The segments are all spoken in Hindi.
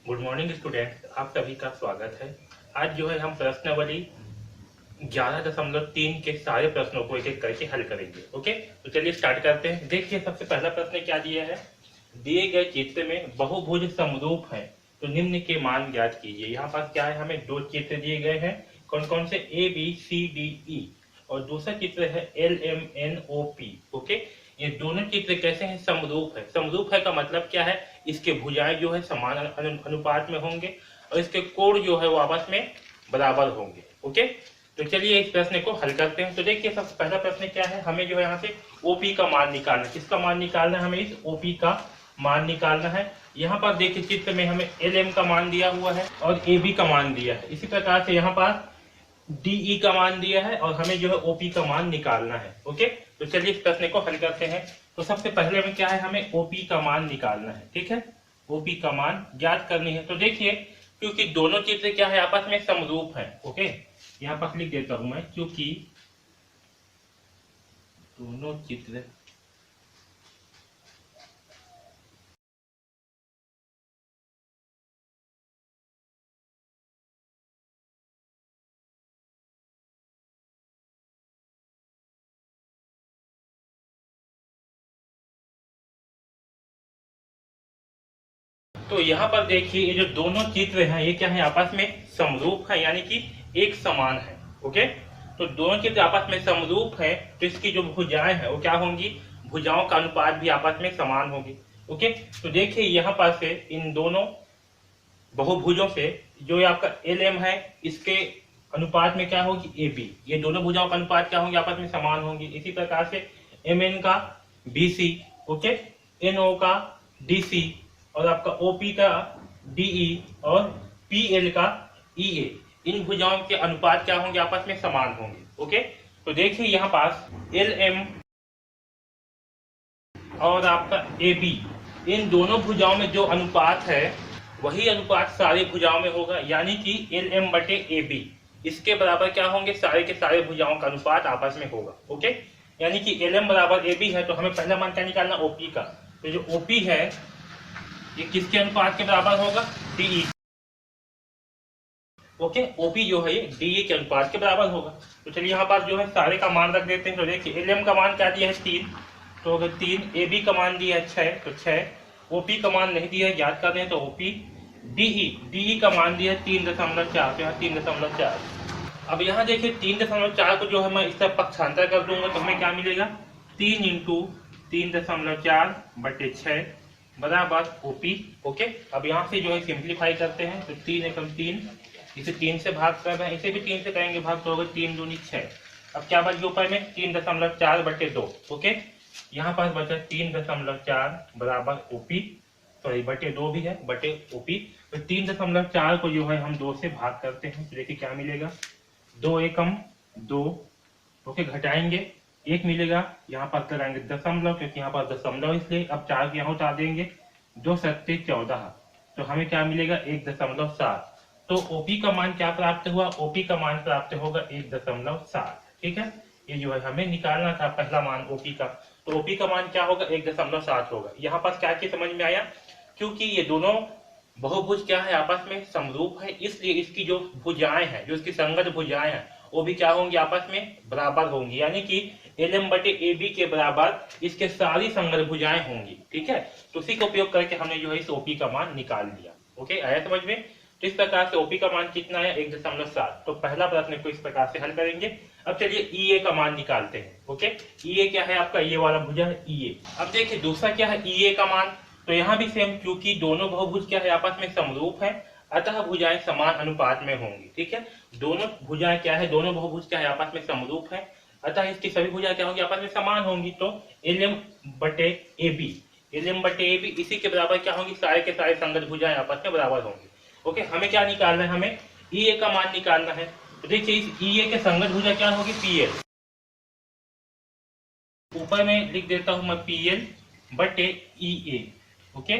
गुड मॉर्निंग स्टूडेंट, आप सभी का स्वागत है। आज जो है हम प्रश्नावली 11.3 के सारे प्रश्नों को एक एक करके हल करेंगे। ओके, तो चलिए स्टार्ट करते हैं। देखिए, सबसे पहला प्रश्न क्या दिया है। दिए गए चित्र में बहुभुज समरूप है तो निम्न के मान ज्ञात कीजिए। यहाँ पास क्या है, हमें दो चित्र दिए गए हैं। कौन कौन से? A B C D E. और दूसरा चित्र है L M N O P. Okay, ये दोनों चित्र कैसे हैं? समरूप है। समरूप है का मतलब क्या है? इसके भुजाएं जो है समान अनुपात में होंगे और इसके कोण जो है वो आपस में बराबर होंगे। ओके, तो चलिए इस प्रश्न को हल करते हैं। तो देखिए, सबसे पहला प्रश्न क्या है, हमें जो है यहाँ से ओपी का मान निकालना है। किसका मान निकालना है? हमें इस ओपी का मान निकालना है। यहाँ पर देखिए चित्र में हमें एल एम का मान दिया हुआ है और ए बी का मान दिया है। इसी प्रकार से यहाँ पर डीई का मान दिया है और हमें जो है ओपी का मान निकालना है। ओके, तो चलिए इस प्रश्न को हल करते हैं। तो सबसे पहले में क्या है, हमें ओपी का मान निकालना है। ठीक है, ओपी का मान ज्ञात करनी है। तो देखिए, क्योंकि दोनों चित्र क्या है, आपस में समरूप है। ओके, यहाँ पर लिख देता हूं मैं, क्योंकि दोनों चित्र तो यहाँ पर देखिए, ये जो दोनों चित्र हैं ये क्या है, आपस में समरूप है, यानी कि एक समान है। ओके, तो दोनों चित्र आपस में समरूप है तो इसकी जो भुजाएं हैं वो क्या होंगी, भुजाओं का अनुपात भी आपस में समान होगी। ओके, तो देखिए यहाँ पर से इन दोनों बहुभुजों से जो आपका एल एम है इसके अनुपात में क्या होगी, ए बी। ये दोनों भुजाओं का अनुपात क्या होंगे, आपस में समान होंगे। इसी प्रकार से एम एन का B C, okay, N O का डी सी और आपका ओपी का डीई और पी एल का ई ए, इन भुजाओं के अनुपात क्या होंगे, आपस में समान होंगे। ओके, तो देखिए यहाँ पास एल एम और आपका ए बी, इन दोनों भुजाओं में जो अनुपात है वही अनुपात सारी भुजाओं में होगा, यानी कि एल एम बटे ए बी इसके बराबर क्या होंगे, सारे के सारे भुजाओं का अनुपात आपस में होगा। ओके, यानी कि एल एम बराबर ए बी है तो हमें पहला मान क्या निकालना, ओपी का। तो जो ओपी है ये किसके अनुपात के बराबर होगा, डीई। ओके, ओपी जो है ये डीई के अनुपात के बराबर होगा। तो चलिए यहाँ पर जो है सारे का मान रख देते हैं। तो देखिए एल एम का मान क्या दिया है, 3, तो अगर 3, ए बी का मान दिया है 6, तो 6, ओपी का मान नहीं दिया है, याद कर रहे हैं, तो ओपी डीई का मान दिया है 3.4, तो यहाँ 3.4। अब यहाँ देखिए 3.4 को जो है मैं इस तरफ पक्षांतर कर दूंगा तो हमें क्या मिलेगा, 3 इंटू 3.4 बटे 6 बराबर ओपी। ओके, अब यहाँ से जो है सिंप्लीफाई करते हैं तो 3 एकम 3, इसे 3 से भाग कर रहे हैं, इसे भी 3 से करेंगे भाग, तो होगा 3 दूनी 6। अब क्या बच गया ऊपर में, 3.4 बटे 2। ओके, यहाँ पास बचा 3.4 बराबर ओपी, सॉरी बटे 2 भी है, बटे ओपी। तो 3.4 को जो है हम 2 से भाग करते हैं तो देखिए क्या मिलेगा, 2 एकम 2। ओके, घटाएंगे 1 मिलेगा, यहाँ पर कराएंगे दशमलव, क्योंकि यहाँ पर दशमलव इसलिए। अब 4 यहाँ उतार देंगे, 2 सत्ते 14, तो हमें क्या मिलेगा, 1.7। तो ओपी का मान क्या प्राप्त हुआ, ओपी का मान प्राप्त होगा 1.7। ठीक है, ये जो है हमें निकालना था पहला मान ओपी का। तो ओपी का मान क्या होगा, 1.7 होगा। यहाँ पास क्या क्या समझ में आया, क्योंकि ये दोनों बहुभुज क्या है, आपस में समरूप है, इसलिए इसकी जो भुजाएं हैं, जो इसकी संगत भुजाएं हैं वो भी क्या होंगी, आपस में बराबर होंगी, यानी कि एल एम बटे ए बी के बराबर इसके सारी संगत भुजाएं होंगी। ठीक है, तो उसी का उपयोग करके हमने जो है इस ओपी का मान निकाल लिया। ओके, आया समझ में। तो इस प्रकार से ओपी का मान कितना है, 1.7। तो पहला प्रश्न को इस प्रकार से हल करेंगे। अब चलिए ई ए का मान निकालते हैं। ओके, ई ए क्या है आपका, ये वाला भुजा है ई ए। अब देखिए दूसरा क्या है, ई ए का मान। तो यहाँ भी सेम, क्योंकि दोनों बहुभुज क्या है, आपस में समरूप है, अतः भुजाएं समान अनुपात में होंगी। ठीक है, दोनों भुजाएं क्या है, दोनों बहुभुज क्या है, आपस में समरूप है, अतः इसकी सभी भुजाएं क्या होंगी, आपस में समान होंगी। तो एल एम बटे ए बी, एल एम बटे ए बी इसी के बराबर क्या होंगी, सारे के सारे संगत भुजाएं आपस में बराबर होंगी। ओके, हमें क्या निकालना है, हमें ई ए का मान निकालना है। तो देखिए इस ई ए के संगत भुजा क्या होगी, पी एल। ऊपर में लिख देता हूं मैं पी एल बटे ई ए। ओके,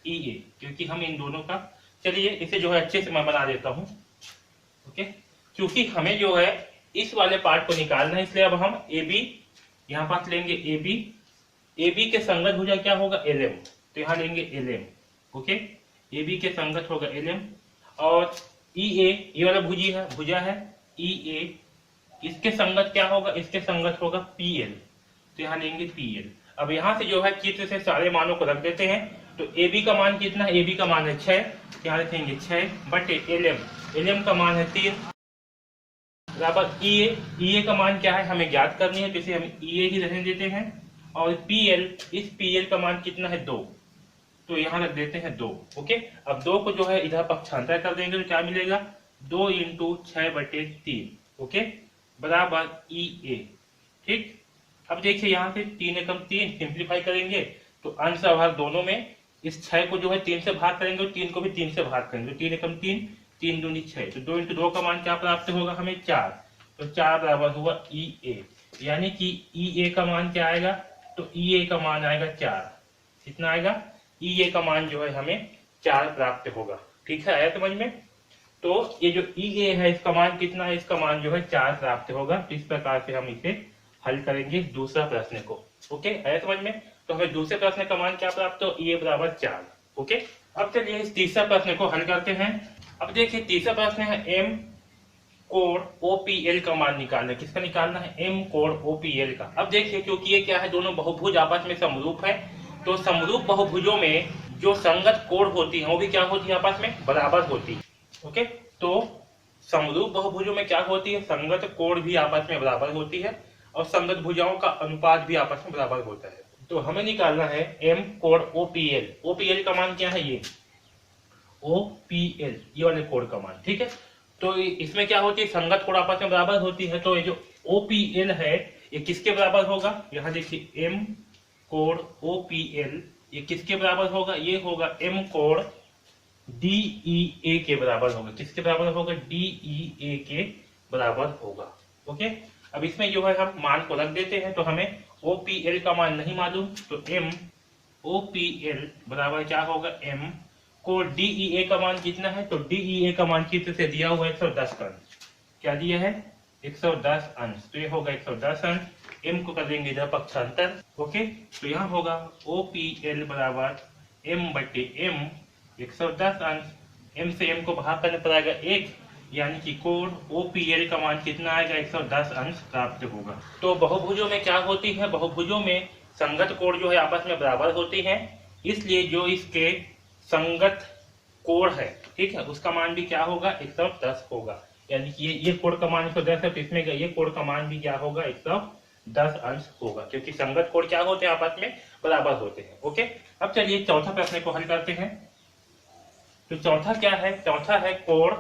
ई ए, क्योंकि हम इन दोनों का, चलिए इसे जो है अच्छे से मैं बना देता हूं। ओके, क्योंकि हमें जो है इस वाले पार्ट को निकालना है, इसलिए अब हम ए बी यहाँ पास लेंगे, ए बी के संगत भुजा क्या होगा, एल एम, तो यहाँ लेंगे L M. Okay, A B के संगत होगा एल एम, और ई ए ये वाला भुजा है ई ए, इसके संगत क्या होगा, इसके संगत होगा पी एल, तो यहाँ लेंगे पी एल। अब यहाँ से जो है चित्र से सारे मानों को रख देते हैं। तो ए बी का मान कितना, ए बी का मान है 6, यहाँ रखेंगे 6 बटे एल एम का मान है 3 बराबर ई ए का मान क्या है हमें ज्ञात करनी है, तो इसे हम ई ए ही रहने देते हैं। और पी एल, इस पी एल का मान कितना है 2, तो यहाँ रख देते हैं 2। ओके, अब 2 को जो है इधर पक्षांतर कर देंगे तो क्या मिलेगा, 2 × 6/3 ओके बराबर ई ए। ठीक, अब देखिए यहाँ से 3 एकम 3 सिंप्लीफाई करेंगे तो अंश और हर दोनों में इस 6 को जो है 3 से भाग करेंगे और 3 को भी 3 से भाग करेंगे, तो 3 एकम 3, 3 दूनी 6, तो 2 × 2 का मान क्या प्राप्त होगा हमें 4, तो 4 बराबर हुआ ई ए, यानी कि ई ए का मान क्या आएगा, तो ई ए का मान आएगा 4, कितना आएगा, ई ए का मान जो है हमें 4 प्राप्त होगा। ठीक है, आया समझ में। तो ये जो ई ए है इसका मान कितना है, इसका मान जो है 4 प्राप्त होगा। तो इस प्रकार से हम इसे हल करेंगे दूसरा प्रश्न को। ओके, आया समझ में। तो हमें दूसरे प्रश्न का मान क्या प्राप्त हो, ई ए बराबर 4। ओके, अब चलिए इस तीसरा प्रश्न को हल करते हैं। अब देखिए तीसरा प्रश्न है एम कोण OPL का मान निकालना है। किसका निकालना है, एम कोण OPL का। अब देखिए क्योंकि ये क्या है, दोनों बहुभुज आपस में समरूप है, तो समरूप बहुभुजों में जो संगत कोण होती है वो भी क्या होती है, आपस में बराबर होती है। ओके, तो समरूप बहुभुजों में क्या होती है, संगत कोण भी आपस में बराबर होती है और संगत भुजाओं का अनुपात भी आपस में बराबर होता है। तो हमें निकालना है एम कोण OPL। OPL का मान क्या है, ये OPL ये वाले कोण का मान। ठीक है, तो इसमें क्या होती है, संगत कोण आपस में बराबर होती है, तो ये जो OPL है ये किसके बराबर होगा, यहाँ देखिए एम कोण OPL ये किसके बराबर होगा, ये होगा एम कोण DEA के बराबर होगा। किसके बराबर होगा, DEA के बराबर होगा। ओके, अब इसमें जो है हम मान को रख देते हैं, तो हमें OPL का मान नहीं मालूम, तो एम OPL बराबर क्या होगा, एम कोण DEA का मान कितना है, तो DEA का मान चित्र से दिया हुआ है 110 अंश। क्या दिया है, 110 अंश, तो ये होगा 110 अंश। एम को कर देंगे इधर पक्षांतर। ओके, तो यहाँ होगा OPL बराबर m बटे m 110 अंश, m से m को भाग करने पर आएगा 1, यानी कि कोण OPL का मान कितना आएगा, 110 अंश प्राप्त होगा। तो बहुभुजों में क्या होती है, बहुभुजों में संगत कोण जो है आपस में बराबर होती है, इसलिए जो इसके संगत कोण है, ठीक है, उसका मान भी क्या होगा, 110 होगा। यानी कि ये कोण का मान 110 है, तो इसमें ये कोण का मान भी क्या होगा, 110 अंश होगा, क्योंकि संगत कोण क्या होते हैं, आपस में बराबर होते हैं। ओके, अब चलिए चौथा प्रश्न को हल करते हैं। तो चौथा क्या है, चौथा है कोण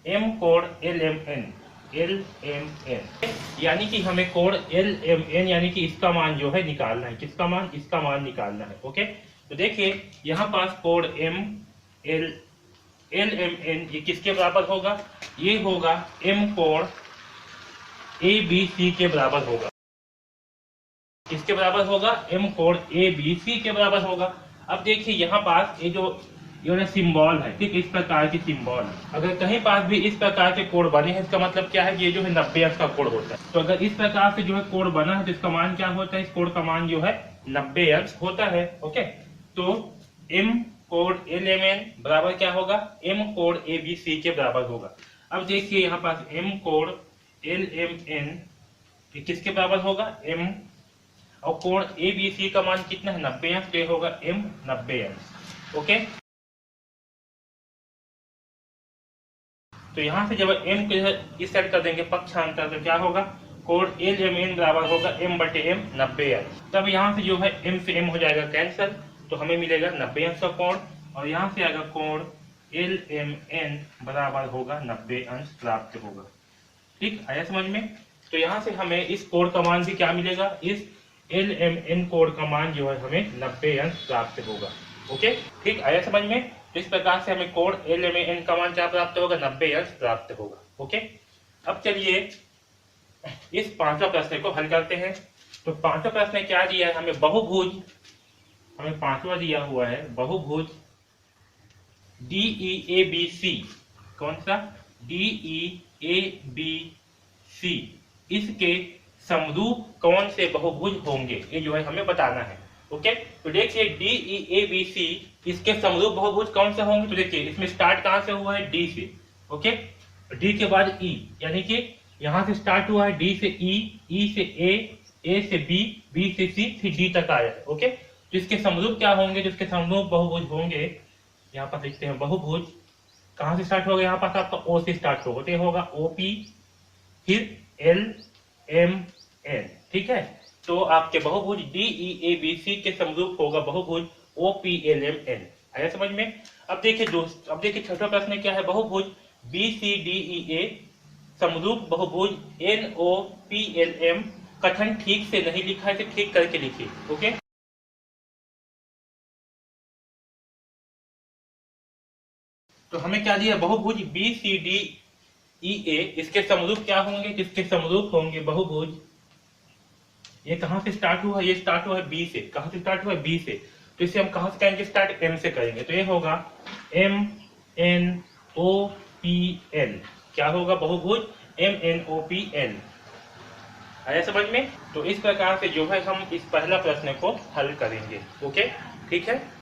एम कोण LMN, यानी कि हमें कोण LMN यानी कि इसका मान जो है निकालना है। किसका मान, इसका मान निकालना है। ओके, तो देखिए यहाँ पास कोण LMN ये किसके बराबर होगा, ये होगा m कोण ABC के बराबर होगा। किसके बराबर होगा, m कोण ABC के बराबर होगा। अब देखिए यहाँ पास ये जो ये सिंबल है, ठीक, इस प्रकार की सिंबल है। अगर कहीं पास भी इस प्रकार के कोण बने हैं, इसका मतलब क्या है, ये जो है 90 अंश का कोण होता है। तो अगर इस प्रकार से जो है कोण बना है तो इसका मान क्या होता है, इस कोण का मान जो है 90 अंश होता है। ओके, तो m कोण LMN बराबर क्या होगा, m कोण ABC के बराबर होगा। अब देखिए यहाँ पास m कोण LMN ये किसके बराबर होगा, m, और कोण ABC का मान कितना है, 90 अंश, तो होगा m 90 अंश। ओके, तो यहाँ से जब m को इस साइड कर देंगे पक्षांतर, तो क्या होगा, कोण LMN बराबर होगा m बटे m 90 अंश। तब यहाँ से जो है m से m हो जाएगा कैंसिल, तो हमें मिलेगा 90 अंश का कोण, और यहाँ से आएगा कोण LMN बराबर होगा 90 अंश प्राप्त होगा। ठीक, आया समझ में। तो यहाँ से हमें इस कोण का मान भी क्या मिलेगा, इस LMN कोण का मान जो है हमें 90 अंश प्राप्त होगा। ओके, ठीक, आया समझ में। तो इस प्रकार से हमें कोण LMN का मान क्या प्राप्त होगा, 90 अंश प्राप्त होगा। ओके, अब चलिए इस पांचवा प्रश्न को हल करते हैं। तो पांचवा प्रश्न क्या दिया है हमें, बहुभुज, हमें पांचवा दिया हुआ है बहुभुज DEABC। कौन सा, DEABC, इसके समरूप कौन से बहुभुज होंगे, ये जो है हमें बताना है। ओके, तो देखिए डी ई ए बी सी इसके समरूप बहुभुज कौन से होंगे? तो देखिए इसमें स्टार्ट कहां से हुआ है? डी से। ओके, डी के बाद ई, यानी कि यहां से स्टार्ट हुआ है डी से ई से ए से बी से सी, फिर डी तक आया है। ओके, तो इसके समरूप क्या होंगे? जिसके समरूप बहुभुज होंगे, यहाँ पर लिखते हैं बहुभुज कहां से स्टार्ट होगा? यहाँ पास आपका ओ से स्टार्ट होगा, तो ये होगा ओपी, फिर एल एम एन। ठीक है, तो आपके बहुभुज डी ई ए बी सी के समरूप होगा बहुभुज O P L M N. आया समझ में? अब देखिए दोस्त, अब देखिए छठा प्रश्न क्या है? बहुभुज B C D E A समरूप बहुभुज N O P L M. कथन ठीक से नहीं लिखा है, तो ठीक करके लिखिए। ओके, तो हमें क्या दिया? बहुभुज बी सी डी ई ए, इसके समरूप क्या होंगे? जिसके समरूप होंगे बहुभुज, ये कहां से स्टार्ट हुआ? ये स्टार्ट हुआ है बी से। कहां से स्टार्ट हुआ है? बी से। तो इसे हम कहां से करेंगे स्टार्ट? एम से करेंगे, तो ये होगा M N O P N. क्या होगा? बहुभुज M N O P N. आया समझ में? तो इस प्रकार से जो है हम इस पहला प्रश्न को हल करेंगे। ओके, ठीक है।